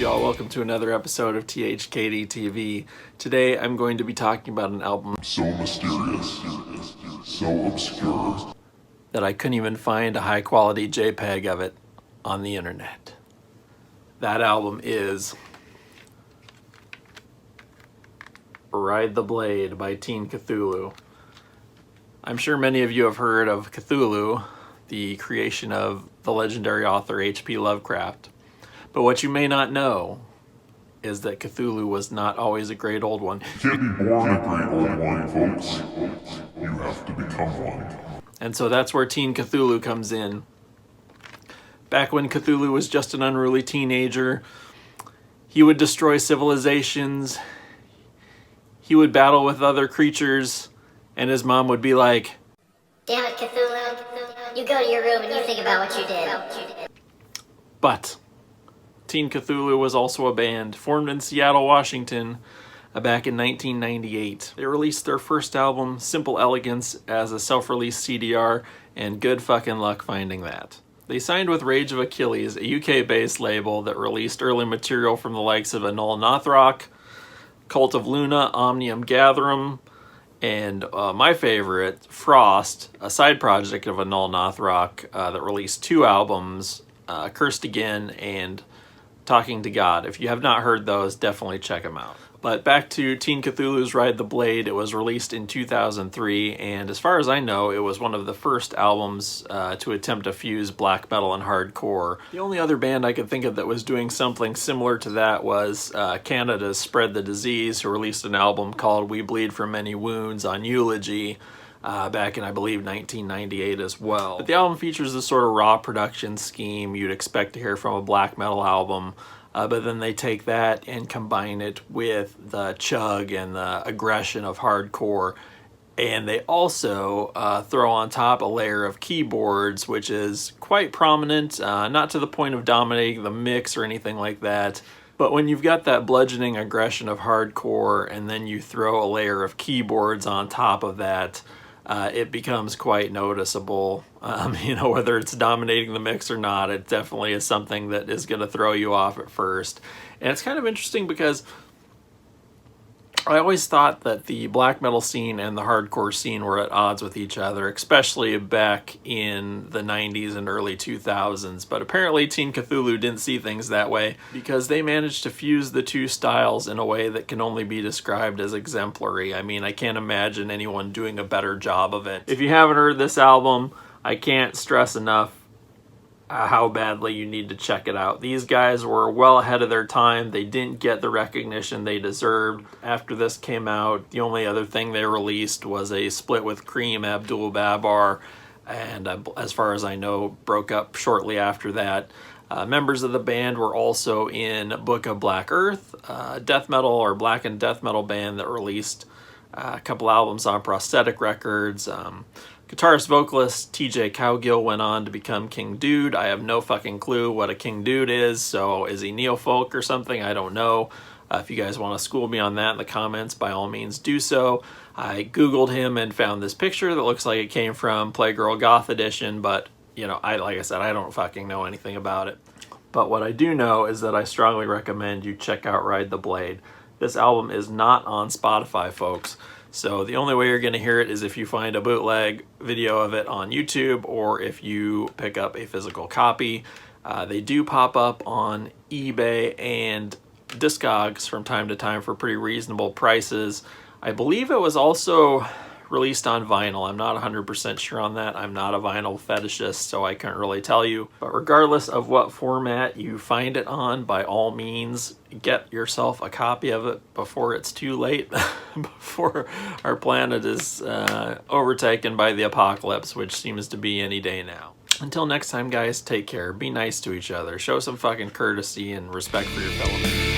y'all? Welcome to another episode of THKD TV. Today I'm going to be talking about an album so mysterious, so obscure, that I couldn't even find a high quality JPEG of it on the internet. That album is Ride the Blade by Cthulhu. I'm sure many of you have heard of Cthulhu, the creation of the legendary author H.P. Lovecraft. But what you may not know is that Cthulhu was not always a great old one. You can't be born a great old one, folks. You have to become one. And so that's where Teen Cthulhu comes in. Back when Cthulhu was just an unruly teenager, he would destroy civilizations, he would battle with other creatures, and his mom would be like, "Damn it, Cthulhu. You go to your room and you think about what you did." But Teen Cthulhu was also a band formed in Seattle, Washington, back in 1998. They released their first album, Simple Elegance, as a self-release CDR, and good fucking luck finding that. They signed with Rage of Achilles, a UK-based label that released early material from the likes of Anul Nathrock, Cult of Luna, Omnium Gatherum, and my favorite, Frost, a side project of Anul Nathrock that released two albums, Cursed Again and Talking to God. If you have not heard those, definitely check them out. But back to Teen Cthulhu's Ride the Blade. It was released in 2003, and as far as I know, it was one of the first albums to attempt to fuse black metal and hardcore. The only other band I could think of that was doing something similar to that was Canada's Spread the Disease, who released an album called We Bleed from Many Wounds on Eulogy, back in, I believe, 1998 as well. But the album features the sort of raw production scheme you'd expect to hear from a black metal album, but then they take that and combine it with the chug and the aggression of hardcore, and they also throw on top a layer of keyboards, which is quite prominent, not to the point of dominating the mix or anything like that. But when you've got that bludgeoning aggression of hardcore and then you throw a layer of keyboards on top of that, it becomes quite noticeable. Whether it's dominating the mix or not, it definitely is something that is going to throw you off at first. And it's kind of interesting because I always thought that the black metal scene and the hardcore scene were at odds with each other, especially back in the 90s and early 2000s. But apparently Teen Cthulhu didn't see things that way, because they managed to fuse the two styles in a way that can only be described as exemplary. I mean, I can't imagine anyone doing a better job of it. If you haven't heard this album, I can't stress enough how badly you need to check it out. These guys were well ahead of their time. They didn't get the recognition they deserved. After this came out, the only other thing they released was a split with Cream Abdul-Babar, and as far as I know, broke up shortly after that. Members of the band were also in Book of Black Earth, death metal or black and death metal band that released a couple albums on Prosthetic Records. Guitarist vocalist TJ Cowgill went on to become King Dude. I have no fucking clue what a King Dude is, so is he neo-folk or something? I don't know. If you guys want to school me on that in the comments, by all means do so. I googled him and found this picture that looks like it came from Playgirl Goth Edition, but like I said, I don't fucking know anything about it. But what I do know is that I strongly recommend you check out Ride the Blade. This album is not on Spotify, folks. So the only way you're going to hear it is if you find a bootleg video of it on YouTube, or if you pick up a physical copy. They do pop up on eBay and Discogs from time to time for pretty reasonable prices. I believe it was also released on vinyl. I'm not 100% sure on that. I'm not a vinyl fetishist, so I can't really tell you. But regardless of what format you find it on, by all means, get yourself a copy of it before it's too late, before our planet is overtaken by the apocalypse, which seems to be any day now. Until next time, guys, take care. Be nice to each other. Show some fucking courtesy and respect for your fellow man.